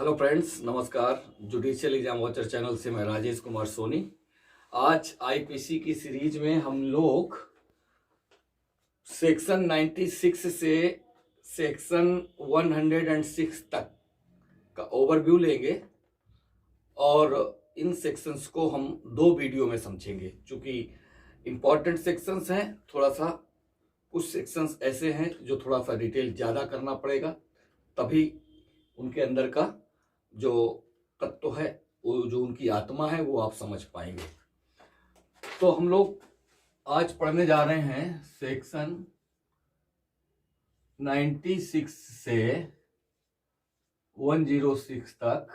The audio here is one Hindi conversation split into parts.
हेलो फ्रेंड्स, नमस्कार। जुडिशियल एग्जाम वॉचर चैनल से मैं राजेश कुमार सोनी। आज आईपीसी की सीरीज में हम लोग सेक्शन 96 से सेक्शन 106 तक का ओवरव्यू लेंगे और इन सेक्शंस को हम दो वीडियो में समझेंगे। चूंकि इम्पॉर्टेंट सेक्शंस हैं, थोड़ा सा कुछ सेक्शंस ऐसे हैं जो थोड़ा सा डिटेल ज़्यादा करना पड़ेगा, तभी उनके अंदर का जो तत्व है, वो जो उनकी आत्मा है, वो आप समझ पाएंगे। तो हम लोग आज पढ़ने जा रहे हैं सेक्शन 96 से 106 तक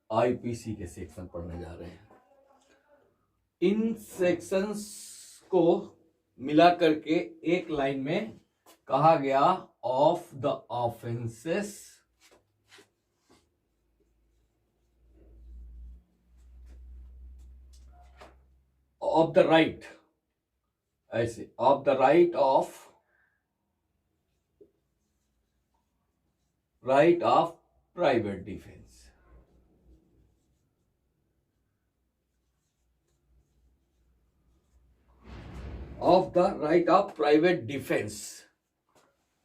आईपीसी के सेक्शन पढ़ने जा रहे हैं। इन सेक्शंस को मिला करके एक लाइन में कहा गया, of the offences of the right, ऐसे of the right of private defence. Of the right of private defence,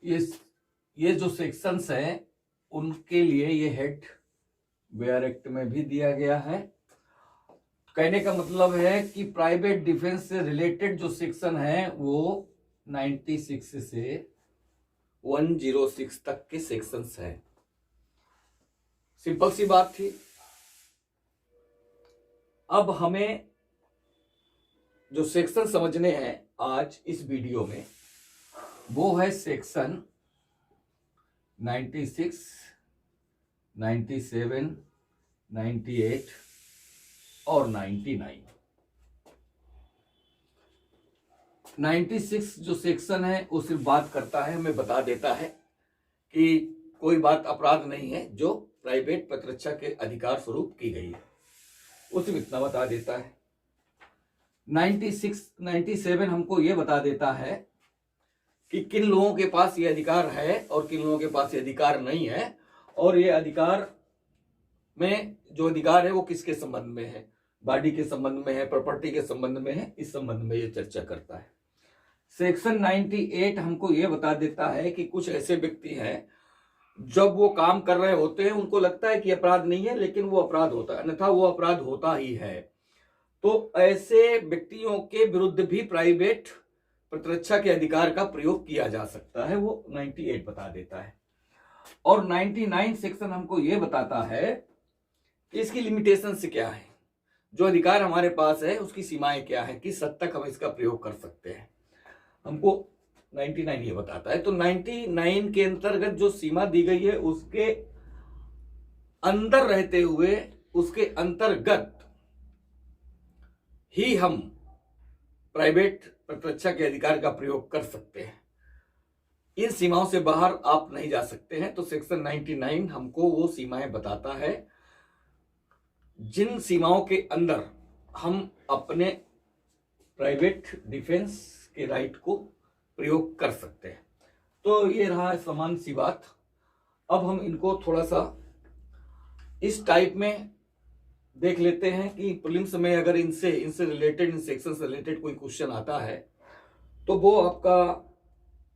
ये जो सेक्शंस हैं उनके लिए ये हेड वेयर एक्ट में भी दिया गया है। कहने का मतलब है कि प्राइवेट डिफेंस से रिलेटेड जो सेक्शन है वो 96 से 106 तक के सेक्शंस हैं। सिंपल सी बात थी। अब हमें जो सेक्शन समझने हैं आज इस वीडियो में, वो है सेक्शन 96, 97, 98 और 99। 96 जो सेक्शन है वो सिर्फ बात करता है, हमें बता देता है कि कोई बात अपराध नहीं है जो प्राइवेट प्रतिरक्षा के अधिकार स्वरूप की गई है, वो सिर्फ इतना बता देता है। 97 हमको ये बता देता है कि किन लोगों के पास ये अधिकार है और किन लोगों के पास ये अधिकार नहीं है, और ये अधिकार में जो अधिकार है वो किसके संबंध में है, बॉडी के संबंध में है, प्रॉपर्टी के संबंध में है, इस संबंध में ये चर्चा करता है। सेक्शन 98 हमको ये बता देता है कि कुछ ऐसे व्यक्ति हैं जब वो काम कर रहे होते हैं उनको लगता है कि अपराध नहीं है, लेकिन वो अपराध होता है, अन्यथा वो अपराध होता ही है। तो ऐसे व्यक्तियों के विरुद्ध भी प्राइवेट प्रतिरक्षा के अधिकार का प्रयोग किया जा सकता है, वो 98 बता देता है। और 99 सेक्शन हमको ये बताता है कि इसकी लिमिटेशन से क्या है, जो अधिकार हमारे पास है उसकी सीमाएं क्या है, किस हद तक हम इसका प्रयोग कर सकते हैं, हमको 99 ये बताता है। तो 99 के अंतर्गत जो सीमा दी गई है उसके अंदर रहते हुए, उसके अंतर्गत ही हम प्राइवेट प्रतिरक्षा के अधिकार का प्रयोग कर सकते हैं। इन सीमाओं से बाहर आप नहीं जा सकते हैं। तो सेक्शन 99 हमको वो सीमाएं बताता है जिन सीमाओं के अंदर हम अपने प्राइवेट डिफेंस के राइट को प्रयोग कर सकते हैं। तो ये रहा समान सी बात। अब हम इनको थोड़ा सा इस टाइप में देख लेते हैं कि प्रीलिम्स में अगर इनसे रिलेटेड, इन सेक्शन से रिलेटेड कोई क्वेश्चन आता है तो वो आपका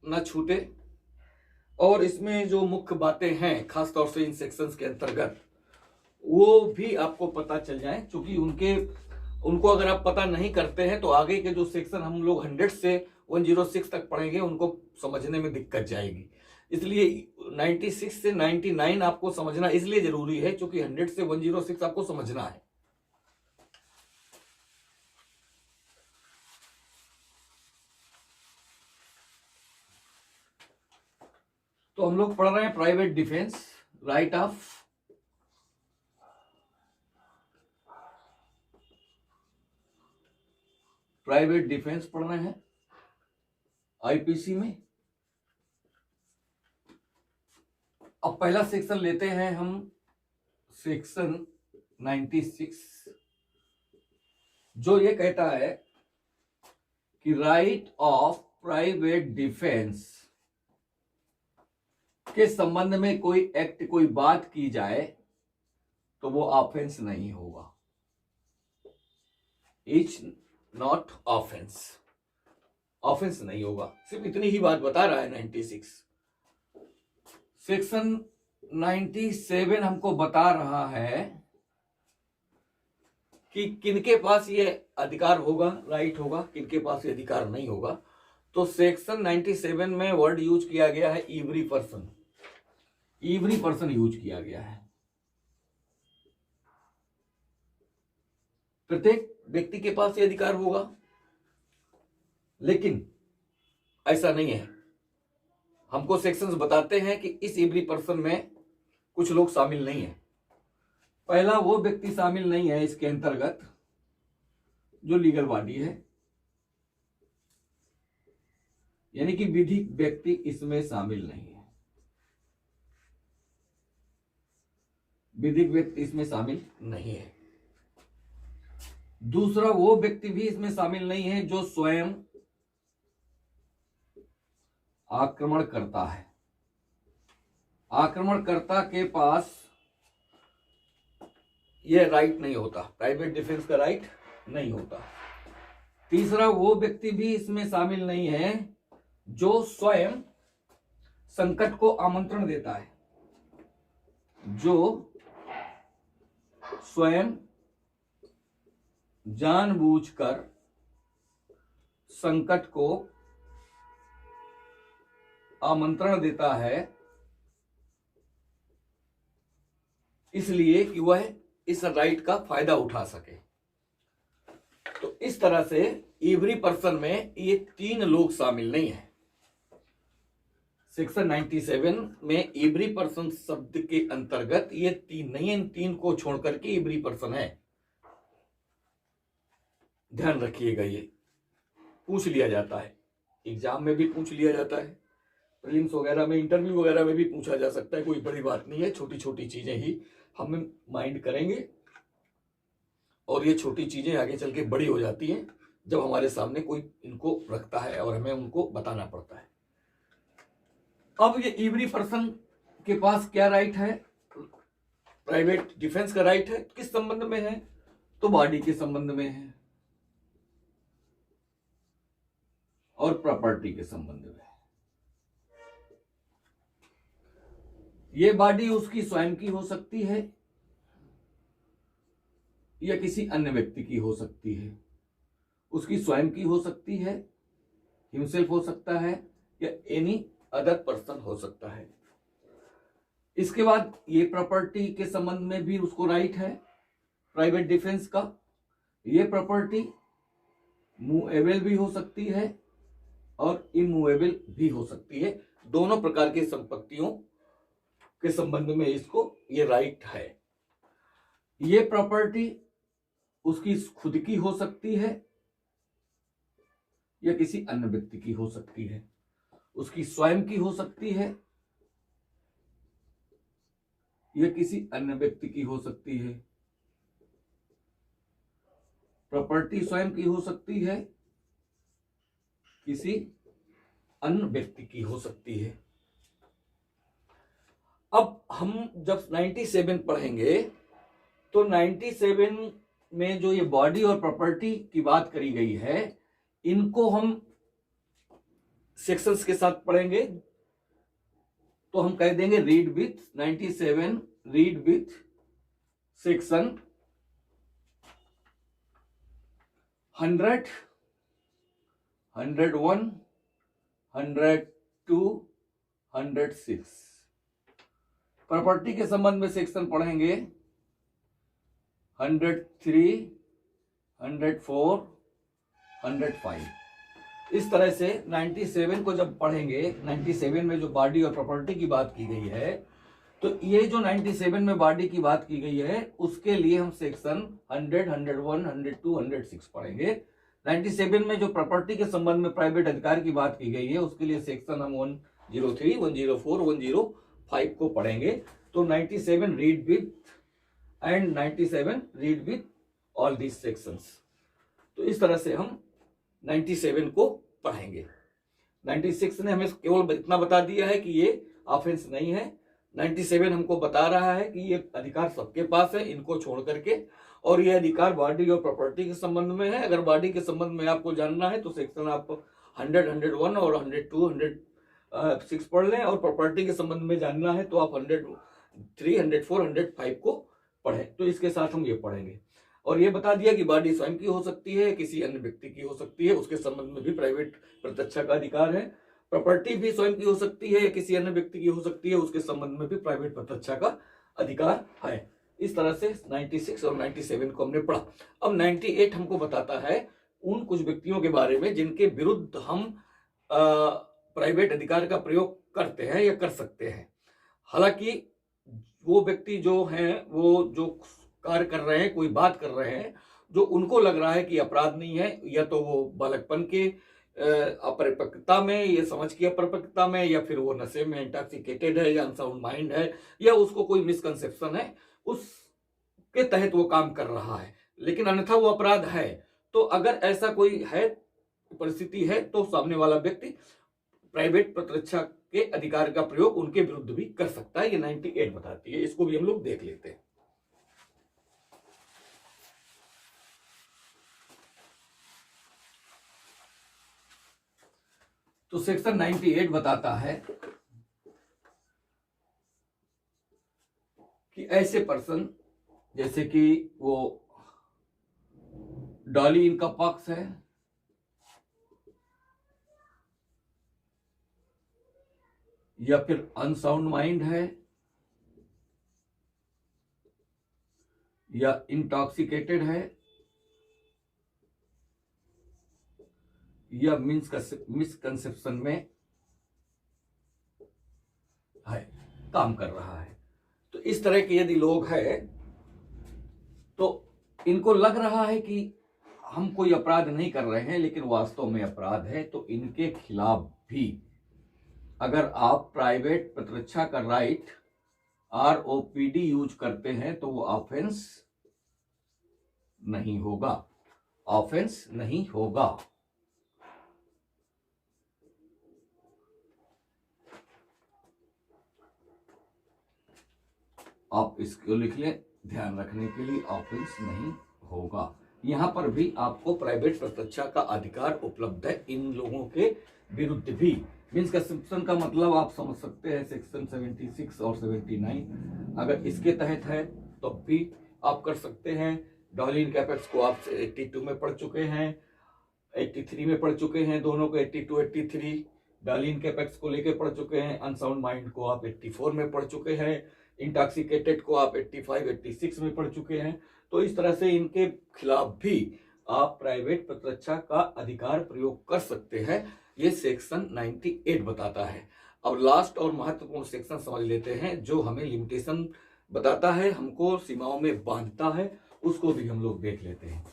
ना छूटे, और इसमें जो मुख्य बातें हैं खासतौर से इन सेक्शंस के अंतर्गत वो भी आपको पता चल जाए। क्योंकि उनको अगर आप पता नहीं करते हैं तो आगे के जो सेक्शन हम लोग 100 से 106 तक पढ़ेंगे उनको समझने में दिक्कत जाएगी। इसलिए 96 से 99 आपको समझना इसलिए जरूरी है क्योंकि 100 से 106 आपको समझना है। तो हम लोग पढ़ रहे हैं private defence, right of private defence पढ़ रहे हैं आईपीसी में। अब पहला सेक्शन लेते हैं हम, सेक्शन 96, जो ये कहता है कि राइट ऑफ प्राइवेट डिफेंस के संबंध में कोई एक्ट, कोई बात की जाए तो वो ऑफेंस नहीं होगा। इज नॉट ऑफेंस, ऑफेंस नहीं होगा। सिर्फ इतनी ही बात बता रहा है 96। सेक्शन 97 हमको बता रहा है कि किनके पास ये अधिकार होगा, राइट होगा, किनके पास ये अधिकार नहीं होगा। तो सेक्शन 97 में वर्ड यूज किया गया है every person, every person use किया गया है। प्रत्येक व्यक्ति के पास ये अधिकार होगा, लेकिन ऐसा नहीं है। हमको सेक्शंस बताते हैं कि इस एवरी पर्सन में कुछ लोग शामिल नहीं है। पहला वो व्यक्ति शामिल नहीं है इसके अंतर्गत जो लीगल बॉडी है, यानी कि विधिक व्यक्ति इसमें शामिल नहीं है। विधिक व्यक्ति इसमें शामिल नहीं है। दूसरा वो व्यक्ति भी इसमें शामिल नहीं है जो स्वयं आक्रमण करता है। आक्रमणकर्ता के पास यह राइट नहीं होता, प्राइवेट डिफेंस का राइट नहीं होता। तीसरा वो व्यक्ति भी इसमें शामिल नहीं है जो स्वयं संकट को आमंत्रण देता है, जो स्वयं जानबूझकर संकट को आमंत्रण देता है, इसलिए कि वह इस राइट का फायदा उठा सके। तो इस तरह से एवरी पर्सन में ये तीन लोग शामिल नहीं है। सेक्शन 97 में एवरी पर्सन शब्द के अंतर्गत ये तीन नहीं है। इन तीन को छोड़कर के एवरी पर्सन है। ध्यान रखिएगा, ये पूछ लिया जाता है, एग्जाम में भी पूछ लिया जाता है, प्रीलिम्स वगैरह में, इंटरव्यू वगैरह में भी पूछा जा सकता है। कोई बड़ी बात नहीं है, छोटी छोटी चीजें ही हम माइंड करेंगे और ये छोटी चीजें आगे चल के बड़ी हो जाती हैं जब हमारे सामने कोई इनको रखता है और हमें उनको बताना पड़ता है। अब ये एवरी पर्सन के पास क्या राइट है? प्राइवेट डिफेंस का राइट है। किस संबंध में है? तो बॉडी के संबंध में है और प्रॉपर्टी के संबंध में है। ये बॉडी उसकी स्वयं की हो सकती है या किसी अन्य व्यक्ति की हो सकती है। उसकी स्वयं की हो सकती है, हिमसेल्फ हो सकता है, या एनी अदर पर्सन हो सकता है। इसके बाद ये प्रॉपर्टी के संबंध में भी उसको राइट है प्राइवेट डिफेंस का। ये प्रॉपर्टी मूवेबल भी हो सकती है और इमूवेबल भी हो सकती है। दोनों प्रकार की संपत्तियों के संबंध में इसको ये राइट है। ये प्रॉपर्टी उसकी खुद की हो सकती है या किसी अन्य व्यक्ति की हो सकती है। उसकी स्वयं की हो सकती है या किसी अन्य व्यक्ति की हो सकती है। प्रॉपर्टी स्वयं की हो सकती है, किसी अन्य व्यक्ति की हो सकती है। अब हम जब 97 पढ़ेंगे तो 97 में जो ये बॉडी और प्रॉपर्टी की बात करी गई है, इनको हम सेक्शंस के साथ पढ़ेंगे। तो हम कह देंगे read with 97, read with section 100, 101, 102, 106। Property के संबंध में सेक्शन पढ़ेंगे 103, 104, 105। इस तरह से 97 को जब पढ़ेंगे, 97 में जो बॉडी और प्रॉपर्टी की बात की गई है, तो ये जो 97 में बॉडी की बात की गई है उसके लिए हम सेक्शन 100, 101, 102, 106 पढ़ेंगे। 97 में जो प्रॉपर्टी के संबंध में प्राइवेट अधिकार की बात की गई है उसके लिए सेक्शन हम 103, 104, 105 को पढ़ेंगे। तो 97 read with and 97 read with all these sections. तो इस तरह से हम 97 को पढ़ेंगे। 96 ने हमें केवल इतना बता दिया है कि ये ऑफेंस नहीं है। 97 हमको बता रहा है कि ये अधिकार सबके पास है इनको छोड़ करके, और ये अधिकार बॉडी और प्रॉपर्टी के संबंध में है। अगर बॉडी के संबंध में आपको जानना है तो सेक्शन आप 100, 101 और 102, 106 पढ़ लें, और प्रॉपर्टी के संबंध में जानना है तो आप 103, 104, 105 को पढ़ें। तो इसके साथ हम ये पढ़ेंगे, और ये बता दिया कि बॉडी स्वयं की हो सकती है, किसी अन्य व्यक्ति की हो सकती है, उसके संबंध में भी प्राइवेट प्रतिरक्षा का अधिकार है। प्रॉपर्टी भी स्वयं की हो सकती है, किसी अन्य व्यक्ति की हो सकती है, उसके संबंध में भी प्राइवेट प्रतिरक्षा का अधिकार है। इस तरह से 96 और 97 को हमने पढ़ा। अब 98 हमको बताता है उन कुछ व्यक्तियों के बारे में जिनके विरुद्ध हम प्राइवेट अधिकार का प्रयोग करते हैं या कर सकते हैं। हालांकि वो व्यक्ति जो हैं, वो जो कार्य कर रहे हैं, कोई बात कर रहे हैं जो उनको लग रहा है कि अपराध नहीं है, या तो वो बालकपन के अपरिपक्वता में, ये समझ की अपरिपक्वता में, या फिर वो नशे में इंटॉक्सिकेटेड है, या अनसाउंड माइंड है, या उसको कोई मिसकंसेप्शन है, उसके तहत वो काम कर रहा है, लेकिन अन्यथा वो अपराध है। तो अगर ऐसा कोई है, परिस्थिति है, तो सामने वाला व्यक्ति प्राइवेट प्रतिरक्षा के अधिकार का प्रयोग उनके विरुद्ध भी कर सकता है। ये 98 बताती है, इसको भी हम लोग देख लेते हैं। तो सेक्शन 98 बताता है कि ऐसे पर्सन, जैसे कि वो डॉली इनका पक्ष है, या फिर अनसाउंड माइंड है, या इंटॉक्सिकेटेड है, या मिसकंसेप्शन में है, काम कर रहा है। तो इस तरह के यदि लोग हैं तो इनको लग रहा है कि हम कोई अपराध नहीं कर रहे हैं, लेकिन वास्तव में अपराध है, तो इनके खिलाफ भी अगर आप प्राइवेट प्रतिरक्षा का राइट ROPD यूज करते हैं तो वो ऑफेंस नहीं होगा, ऑफेंस नहीं होगा। आप इसको लिख लें ध्यान रखने के लिए, ऑफेंस नहीं होगा। यहां पर भी आपको प्राइवेट प्रतिरक्षा का अधिकार उपलब्ध है इन लोगों के विरुद्ध भी। मीन्स कंसेप्शन का मतलब आप समझ सकते हैं, सेक्शन 76 और 79 अगर इसके तहत है तो भी आप कर सकते हैं। डॉलिन कैपेक्स को आप 82 में पढ़ चुके हैं, 83 में पढ़ चुके हैं, दोनों को 82, 83 डॉलिन कैपेक्स को लेके पढ़ चुके हैं। अनसाउंड माइंड को आप 84 में पढ़ चुके हैं, इंटॉक्सिकेटेड को आप 85, 86 में पढ़ चुके हैं। तो इस तरह से इनके खिलाफ भी आप प्राइवेट प्रतिरक्षा का अधिकार प्रयोग कर सकते हैं, ये सेक्शन 98 बताता है। अब लास्ट और महत्वपूर्ण सेक्शन समझ लेते हैं जो हमें लिमिटेशन बताता है, हमको सीमाओं में बांधता है, उसको भी हम लोग देख लेते हैं।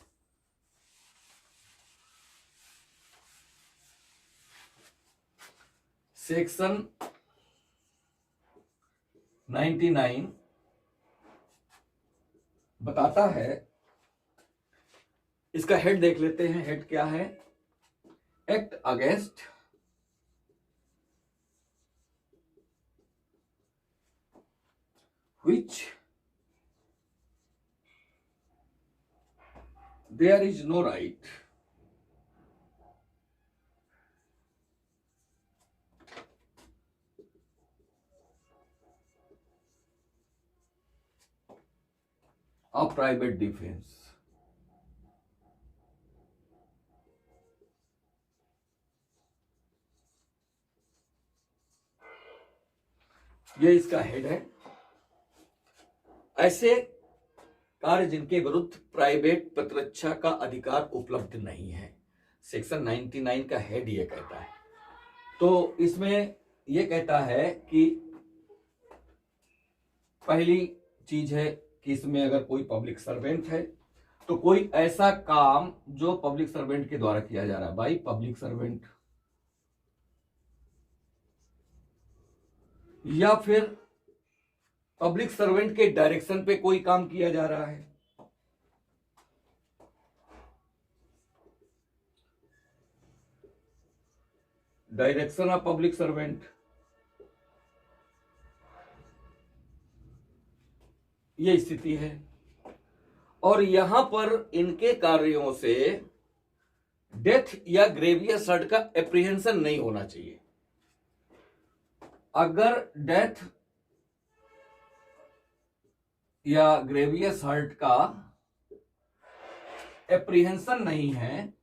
सेक्शन 99 बताता है, इसका हेड देख लेते हैं। हेड क्या है? Act against which there is no right of private defense। ये इसका हेड है। ऐसे कार्य जिनके विरुद्ध प्राइवेट प्रतिरक्षा का अधिकार उपलब्ध नहीं है, सेक्शन 99 का हेड ये कहता है। तो इसमें ये कहता है कि पहली चीज है कि इसमें अगर कोई पब्लिक सर्वेंट है तो कोई ऐसा काम जो पब्लिक सर्वेंट के द्वारा किया जा रहा है, बाई पब्लिक सर्वेंट, या फिर पब्लिक सर्वेंट के डायरेक्शन पे कोई काम किया जा रहा है, डायरेक्शन ऑफ पब्लिक सर्वेंट, ये स्थिति है। और यहां पर इनके कार्यों से डेथ या ग्रेवियस हर्ट का एप्रीहेंशन नहीं होना चाहिए। अगर डेथ या ग्रेवियस हर्ट का एप्रीहेंशन नहीं है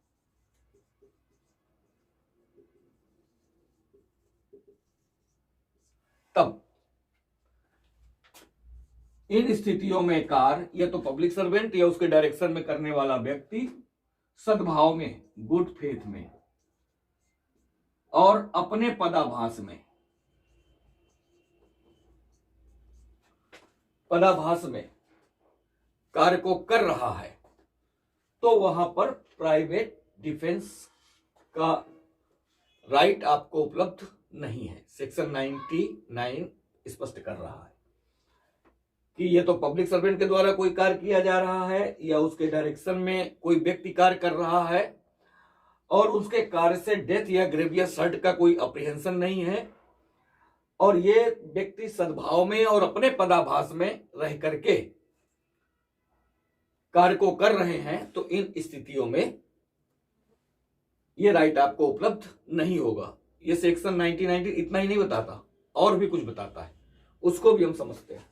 तब इन स्थितियों में कार्य या तो पब्लिक सर्वेंट या उसके डायरेक्शन में करने वाला व्यक्ति सद्भाव में, गुड फेथ में और अपने पदाभास में कार्य को कर रहा है, तो वहां पर प्राइवेट डिफेंस का राइट आपको उपलब्ध नहीं है। सेक्शन 99 स्पष्ट कर रहा है कि ये तो पब्लिक सर्वेंट के द्वारा कोई कार्य किया जा रहा है या उसके डायरेक्शन में कोई व्यक्ति कार्य कर रहा है और उसके कार्य से डेथ या ग्रेवियस हर्ट का कोई अप्रीहेंशन नहीं है और ये व्यक्ति सद्भाव में और अपने पदाभास में रह करके कार्य को कर रहे हैं, तो इन स्थितियों में ये राइट आपको उपलब्ध नहीं होगा। ये सेक्शन 1990 इतना ही नहीं बताता, और भी कुछ बताता है, उसको भी हम समझते हैं।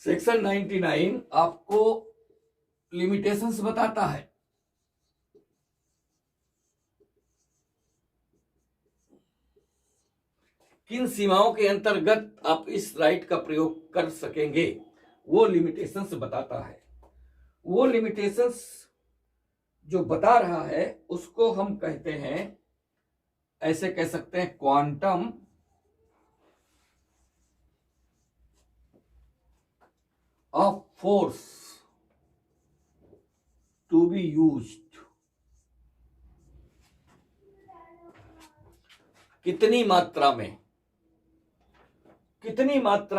सेक्शन 99 आपको लिमिटेशंस बताता है। किन सीमाओं के अंतर्गत आप इस राइट का प्रयोग कर सकेंगे, वो लिमिटेशंस बताता है। वो लिमिटेशंस जो बता रहा है उसको हम कहते हैं, ऐसे कह सकते हैं, quantum of force to be used. कितनी मात्रा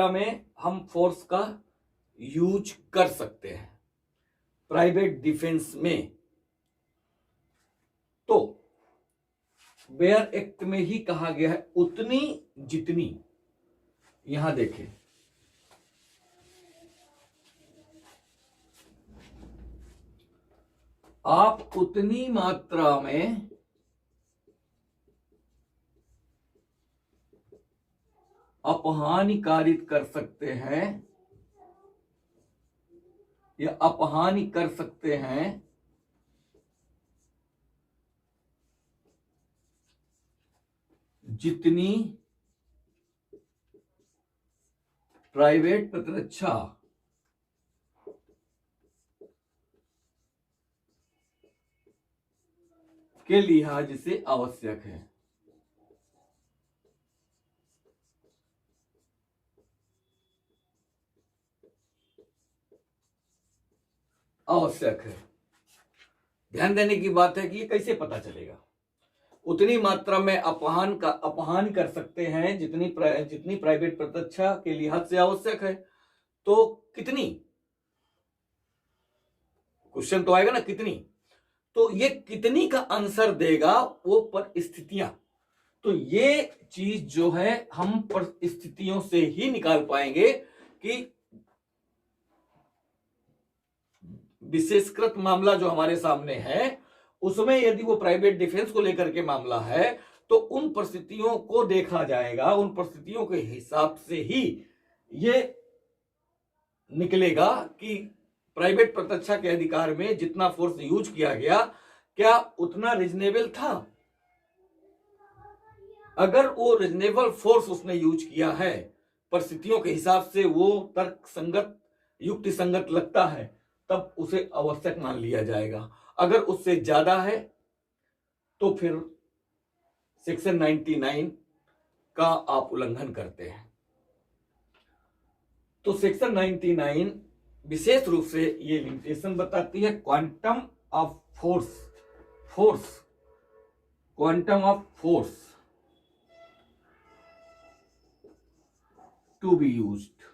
में हम फोर्स का यूज कर सकते हैं प्राइवेट डिफेंस में। तो वेयर एक्ट में ही कहा गया है उतनी जितनी, यहां देखें, आप उतनी मात्रा में अपहानि कारित कर सकते हैं या अपहानि कर सकते हैं जितनी प्राइवेट प्रतिरक्षा के लिहाज से आवश्यक है। ध्यान देने की बात है कि ये कैसे पता चलेगा। उतनी मात्रा में अपहान कर सकते हैं जितनी प्राइवेट प्रतिरक्षा के लिहाज से आवश्यक है। तो कितनी, क्वेश्चन तो आएगा ना, कितनी। तो ये कितनी का आंसर देगा वो परिस्थितियां। तो ये चीज जो है हम परिस्थितियों से ही निकाल पाएंगे कि विशेषकृत मामला जो हमारे सामने है उसमें यदि वो प्राइवेट डिफेंस को लेकर के मामला है तो उन परिस्थितियों को देखा जाएगा, उन परिस्थितियों के हिसाब से ही ये निकलेगा कि प्राइवेट प्रतिरक्षा के अधिकार में जितना फोर्स यूज किया गया क्या उतना रिजनेबल था। अगर वो रिजनेबल फोर्स उसने यूज किया है, परिस्थितियों के हिसाब से वो तर्क संगत, युक्ति संगत लगता है, तब उसे आवश्यक मान लिया जाएगा। अगर उससे ज्यादा है तो फिर सेक्शन 99 का आप उल्लंघन करते हैं। तो सेक्शन 99 विशेष रूप से ये लिमिटेशन बताती है, quantum of force to be used.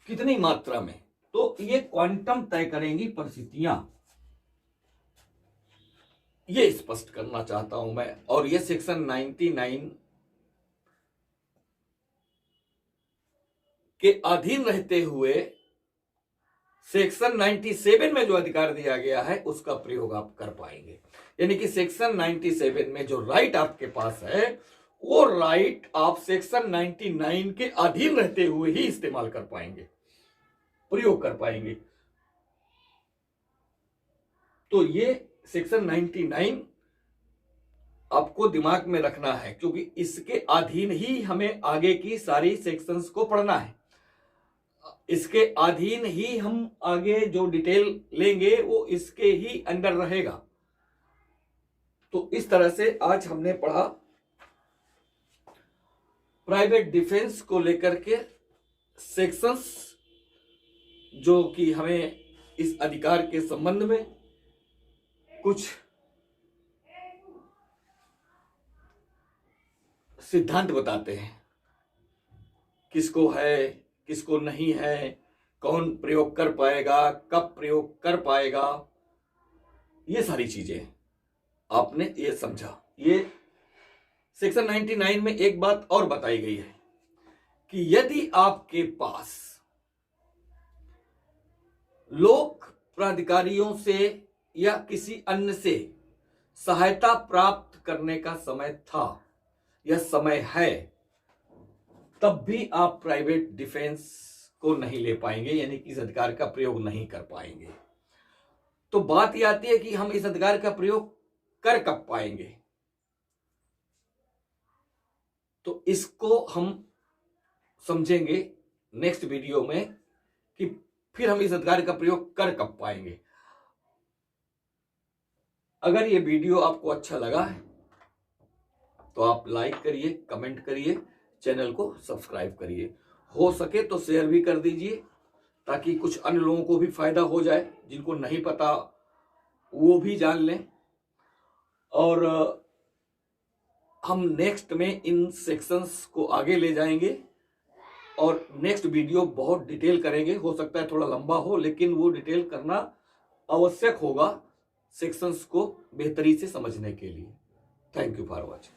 कितनी मात्रा में, तो ये क्वांटम तय करेंगी परिस्थितियां, ये स्पष्ट करना चाहता हूं मैं। और ये सेक्शन 99 के अधीन रहते हुए सेक्शन 97 में जो अधिकार दिया गया है उसका प्रयोग आप कर पाएंगे। यानी कि सेक्शन 97 में जो राइट आपके पास है वो राइट आप सेक्शन 99 के अधीन रहते हुए ही इस्तेमाल कर पाएंगे, प्रयोग कर पाएंगे। तो ये सेक्शन 99 आपको दिमाग में रखना है, क्योंकि इसके अधीन ही हमें आगे की सारी सेक्शंस को पढ़ना है। इसके अधीन ही हम आगे जो डिटेल लेंगे वो इसके ही अंडर रहेगा। तो इस तरह से आज हमने पढ़ा प्राइवेट डिफेंस को लेकर के सेक्शंस, जो कि हमें इस अधिकार के संबंध में कुछ सिद्धांत बताते हैं, किसको है किसको नहीं है, कौन प्रयोग कर पाएगा, कब प्रयोग कर पाएगा, ये सारी चीजें आपने ये समझा। ये सेक्शन 99 में एक बात और बताई गई है कि यदि आपके पास लोक प्राधिकारियों से या किसी अन्य से सहायता प्राप्त करने का समय था या समय है, तब भी आप प्राइवेट डिफेंस को नहीं ले पाएंगे, यानी कि इस अधिकार का प्रयोग नहीं कर पाएंगे। तो बात यह आती है कि हम इस अधिकार का प्रयोग कर कब पाएंगे। तो इसको हम समझेंगे नेक्स्ट वीडियो में कि फिर हम इस अधिकार का प्रयोग कर कब पाएंगे। अगर ये वीडियो आपको अच्छा लगा है तो आप लाइक करिए, कमेंट करिए, चैनल को सब्सक्राइब करिए, हो सके तो शेयर भी कर दीजिए ताकि कुछ अन्य लोगों को भी फायदा हो जाए, जिनको नहीं पता वो भी जान लें। और हम नेक्स्ट में इन सेक्शंस को आगे ले जाएंगे और नेक्स्ट वीडियो बहुत डिटेल करेंगे। हो सकता है थोड़ा लंबा हो, लेकिन वो डिटेल करना आवश्यक होगा सेक्शंस को बेहतरी से समझने के लिए। Thank you for watching.